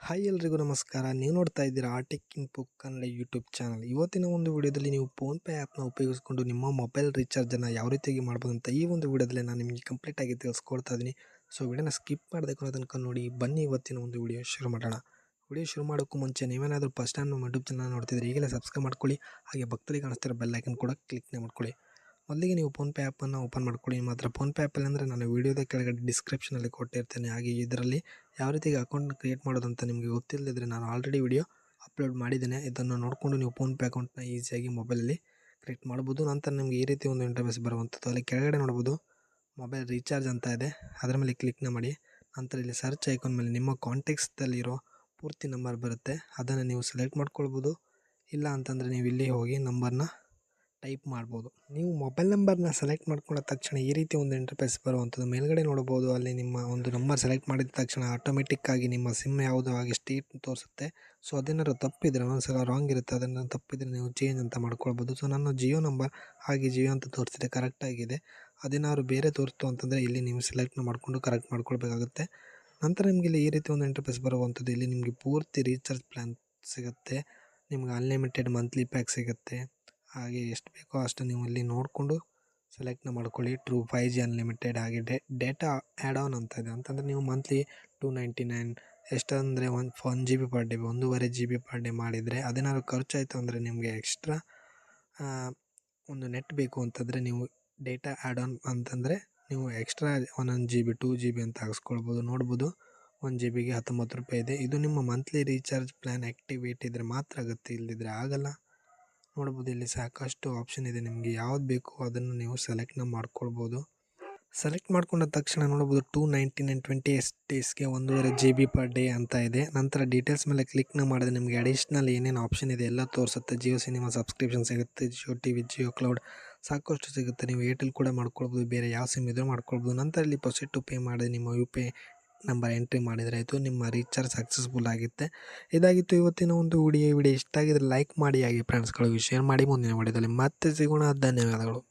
Hi ಎಲ್ರಿಗೂ ನಮಸ್ಕಾರ. ನೀವು ನೋಡ್ತಾ ಇದ್ದೀರಾ tech info Kannada YouTube channel. ಇವತ್ತಿನ ಒಂದು ವಿಡಿಯೋದಲ್ಲಿ ನೀವು ಫೋನ್ಪೇ ಆ್ಯಪ್ನ ಉಪಯೋಗಿಸಿಕೊಂಡು ನಿಮ್ಮ ಮೊಬೈಲ್ ರೀಚಾರ್ಜನ್ನು ಯಾವ ರೀತಿಯಾಗಿ ಮಾಡ್ಬೋದು ಅಂತ ಈ ಒಂದು ವಿಡಿಯೋದಲ್ಲಿ ನಾನು ನಿಮಗೆ ಕಂಪ್ಲೀಟಾಗಿ ತಿಳಿಸ್ಕೊಡ್ತಾ ಇದ್ದೀನಿ. ಸೊ ವಿಡಿಯೋನ ಸ್ಕಿಪ್ ಮಾಡದೆ ಕೊನೆ ತನಕ ನೋಡಿ. ಬನ್ನಿ ಇವತ್ತಿನ ಒಂದು ವಿಡಿಯೋ ಶುರು ಮಾಡೋಣ. ವಿಡಿಯೋ ಶುರು ಮಾಡೋಕ್ಕೂ ಮುಂಚೆ ನೀವೇನಾದರೂ ಫಸ್ಟ್ ಟೈಮ್ ನಮ್ಮ ಯೂಟ್ಯೂಬ್ ಚಾನಲ್ ನೋಡ್ತಿದ್ರೆ ಈಗಲೇ ಸಬ್ಸ್ಕ್ರೈಬ್ ಮಾಡ್ಕೊಳ್ಳಿ. ಹಾಗೆ ಭಕ್ತರಿಗೆ ಕಾಣಿಸ್ತಿರೋ ಬೆಲ್ ಐಕನ್ ಕೂಡ ಕ್ಲಿಕ್ನೇ ಮಾಡ್ಕೊಳ್ಳಿ. ಮೊದಲಿಗೆ ನೀವು ಫೋನ್ಪೇ ಆ್ಯಪನ್ನು ಓಪನ್ ಮಾಡ್ಕೊಳ್ಳಿ. ನಿಮ್ಮ ಹತ್ರ ಫೋನ್ಪೇ ಆ್ಯಪಲ್ಲಿ ಅಂದರೆ ನಾನು ವೀಡಿಯೋದ ಕೆಳಗಡೆ ಡಿಸ್ಕ್ರಿಪ್ಷನಲ್ಲಿ ಕೊಟ್ಟಿರ್ತೇನೆ. ಹಾಗೆ ಇದರಲ್ಲಿ ಯಾವ ರೀತಿಗೆ ಅಕೌಂಟ್ನ ಕ್ರಿಯೇಟ್ ಮಾಡೋದಂತ ನಿಮಗೆ ಗೊತ್ತಿಲ್ಲದಿದ್ದರೆ ನಾನು ಆಲ್ರೆಡಿ ವಿಡಿಯೋ ಅಪ್ಲೋಡ್ ಮಾಡಿದ್ದೇನೆ. ಇದನ್ನು ನೋಡಿಕೊಂಡು ನೀವು ಫೋನ್ಪೇ ಅಕೌಂಟ್ನ ಈಸಿಯಾಗಿ ಮೊಬೈಲಲ್ಲಿ ಕ್ರಿಯೇಟ್ ಮಾಡ್ಬೋದು. ನಂತರ ನಿಮಗೆ ಈ ರೀತಿ ಒಂದು ಇಂಟರ್ಫೇಸ್ ಬರುವಂಥದ್ದು. ಅಲ್ಲಿ ಕೆಳಗಡೆ ನೋಡ್ಬೋದು ಮೊಬೈಲ್ ರೀಚಾರ್ಜ್ ಅಂತ ಇದೆ, ಅದರ ಮೇಲೆ ಕ್ಲಿಕ್ನ ಮಾಡಿ. ನಂತರ ಇಲ್ಲಿ ಸರ್ಚ್ ಐಕಾನ್ ಮೇಲೆ ನಿಮ್ಮ ಕಾಂಟ್ಯಾಕ್ಟ್ಸಲ್ಲಿರೋ ಪೂರ್ತಿ ನಂಬರ್ ಬರುತ್ತೆ, ಅದನ್ನು ನೀವು ಸೆಲೆಕ್ಟ್ ಮಾಡ್ಕೊಳ್ಬೋದು. ಇಲ್ಲ ಅಂತಂದರೆ ನೀವು ಇಲ್ಲಿ ಹೋಗಿ ನಂಬರ್ನ ಟೈಪ್ ಮಾಡ್ಬೋದು. ನೀವು ಮೊಬೈಲ್ ನಂಬರ್ನ ಸೆಲೆಕ್ಟ್ ಮಾಡ್ಕೊಂಡ ತಕ್ಷಣ ಈ ರೀತಿ ಒಂದು ಇಂಟರ್ಫೇಸ್ ಬರುವಂಥದ್ದು. ಮೇಲ್ಗಡೆ ನೋಡ್ಬೋದು, ಅಲ್ಲಿ ನಿಮ್ಮ ಒಂದು ನಂಬರ್ ಸೆಲೆಕ್ಟ್ ಮಾಡಿದ ತಕ್ಷಣ ಆಟೋಮೆಟಿಕ್ಕಾಗಿ ನಿಮ್ಮ ಸಿಮ್ ಯಾವುದು ಹಾಗೆ ಸ್ಟೇಟ್ ತೋರಿಸುತ್ತೆ. ಸೊ ಅದೇನಾದ್ರು ತಪ್ಪಿದರೆ ಒಂದೊಂದ್ಸಲ ರಾಂಗ್ ಇರುತ್ತೆ, ಅದನ್ನು ತಪ್ಪಿದರೆ ನೀವು ಚೇಂಜ್ ಅಂತ ಮಾಡ್ಕೊಳ್ಬೋದು. ಸೊ ನನ್ನ ಜಿಯೋ ನಂಬರ್ ಹಾಗೆ ಜಿಯೋ ಅಂತ ತೋರಿಸ್ತಿದೆ, ಕರೆಕ್ಟಾಗಿದೆ. ಅದೇನಾದ್ರು ಬೇರೆ ತೋರಿಸ್ತು ಅಂತಂದರೆ ಇಲ್ಲಿ ನೀವು ಸೆಲೆಕ್ಟ್ನ ಮಾಡಿಕೊಂಡು ಕರೆಕ್ಟ್ ಮಾಡ್ಕೊಳ್ಬೇಕಾಗುತ್ತೆ. ನಂತರ ನಿಮಗೆ ಇಲ್ಲಿ ಈ ರೀತಿ ಒಂದು ಇಂಟರ್ಫೇಸ್ ಬರುವಂಥದ್ದು. ಇಲ್ಲಿ ನಿಮಗೆ ಪೂರ್ತಿ ರೀಚಾರ್ಜ್ ಪ್ಲ್ಯಾನ್ ಸಿಗುತ್ತೆ, ನಿಮ್ಗೆ ಅನ್ಲಿಮಿಟೆಡ್ ಮಂತ್ಲಿ ಪ್ಯಾಕ್ ಸಿಗುತ್ತೆ. ಹಾಗೆ ಎಷ್ಟು ಬೇಕೋ ಅಷ್ಟು ನೀವು ಇಲ್ಲಿ ನೋಡಿಕೊಂಡು ಸೆಲೆಕ್ಟ್ನ ಮಾಡ್ಕೊಳ್ಳಿ. ಟ್ರೂ 5G ಅನ್ಲಿಮಿಟೆಡ್ ಹಾಗೆ ಡೇಟಾ ಆ್ಯಡ್ ಆನ್ ಅಂತ ಇದೆ. ಅಂತಂದರೆ ನೀವು monthly 299 ಎಷ್ಟಂದರೆ 1 GB per day, 1.5 GB per day ಮಾಡಿದರೆ ಅದೇನಾದ್ರು ಖರ್ಚಾಯಿತು ಅಂದರೆ ನಿಮಗೆ ಎಕ್ಸ್ಟ್ರಾ ಒಂದು ನೆಟ್ ಬೇಕು ಅಂತಂದರೆ ನೀವು ಡೇಟಾ ಆ್ಯಡ್ ಆನ್ ಅಂತಂದರೆ ನೀವು ಎಕ್ಸ್ಟ್ರಾ 1 GB 2 GB ಅಂತ ಹಾಕ್ಸ್ಕೊಳ್ಬೋದು. ನೋಡ್ಬೋದು 1 GBಗೆ 19 ರೂಪಾಯಿ ಇದೆ. ಇದು ನಿಮ್ಮ ಮಂತ್ಲಿ ರೀಚಾರ್ಜ್ ಪ್ಲ್ಯಾನ್ ಆ್ಯಕ್ಟಿವೇಟ್ ಇದ್ದರೆ ಮಾತ್ರ ಆಗುತ್ತೆ, ಇಲ್ಲದಿದ್ದರೆ ಆಗಲ್ಲ. ನೋಡ್ಬೋದು ಇಲ್ಲಿ ಸಾಕಷ್ಟು ಆಪ್ಷನ್ ಇದೆ, ನಿಮಗೆ ಯಾವ್ದು ಬೇಕು ಅದನ್ನು ನೀವು ಸೆಲೆಕ್ಟ್ನ ಮಾಡ್ಕೊಳ್ಬೋದು. ಸೆಲೆಕ್ಟ್ ಮಾಡ್ಕೊಂಡ ತಕ್ಷಣ ನೋಡ್ಬೋದು 299 20 ಡೇಸ್ಗೆ 1.5 GB ಪರ್ ಡೇ ಅಂತ ಇದೆ. ನಂತರ ಡೀಟೇಲ್ಸ್ ಮೇಲೆ ಕ್ಲಿಕ್ನ ಮಾಡಿದ್ರೆ ನಿಮಗೆ ಅಡಿಷ್ನಲ್ ಏನೇನು ಆಪ್ಷನ್ ಇದೆ ಎಲ್ಲ ತೋರಿಸುತ್ತೆ. ಜಿಯೋ ಸಿನಿಮಾ ಸಬ್ಸ್ಕ್ರಿಪ್ಷನ್ ಸಿಗುತ್ತೆ, ಜಿಯೋ TV, ಜಿಯೋ ಕ್ಲೌಡ್ ಸಾಕಷ್ಟು ಸಿಗುತ್ತೆ. ನೀವು ಏರ್ಟೆಲ್ ಕೂಡ ಮಾಡ್ಕೊಳ್ಬೋದು, ಬೇರೆ ಯಾವ ಸಿಮ್ ಇದ್ರೂ ಮಾಡ್ಕೊಳ್ಬೋದು. ನಂತರ ಇಲ್ಲಿ ಪ್ರೊಸೀಡ್ ಟು ಪೇ ಮಾಡಿ ನಿಮ್ಮ UPI ನಂಬರ್ ಎಂಟ್ರಿ ಮಾಡಿದರೆ ಆಯಿತು, ನಿಮ್ಮ ರೀಚಾರ್ಜ್ ಸಕ್ಸಸ್ಫುಲ್ ಆಗುತ್ತೆ. ಇದಾಗಿತ್ತು ಇವತ್ತಿನ ಒಂದು ವಿಡಿಯೋ ಇಷ್ಟ ಆಗಿದ್ರೆ ಲೈಕ್ ಮಾಡಿ, ಹಾಗೆ ಫ್ರೆಂಡ್ಸ್ಗಳಿಗೆ ಶೇರ್ ಮಾಡಿ. ಮುಂದಿನ ವಿಡಿಯೋದಲ್ಲಿ ಮತ್ತೆ ಸಿಗೋಣ. ಧನ್ಯವಾದಗಳು.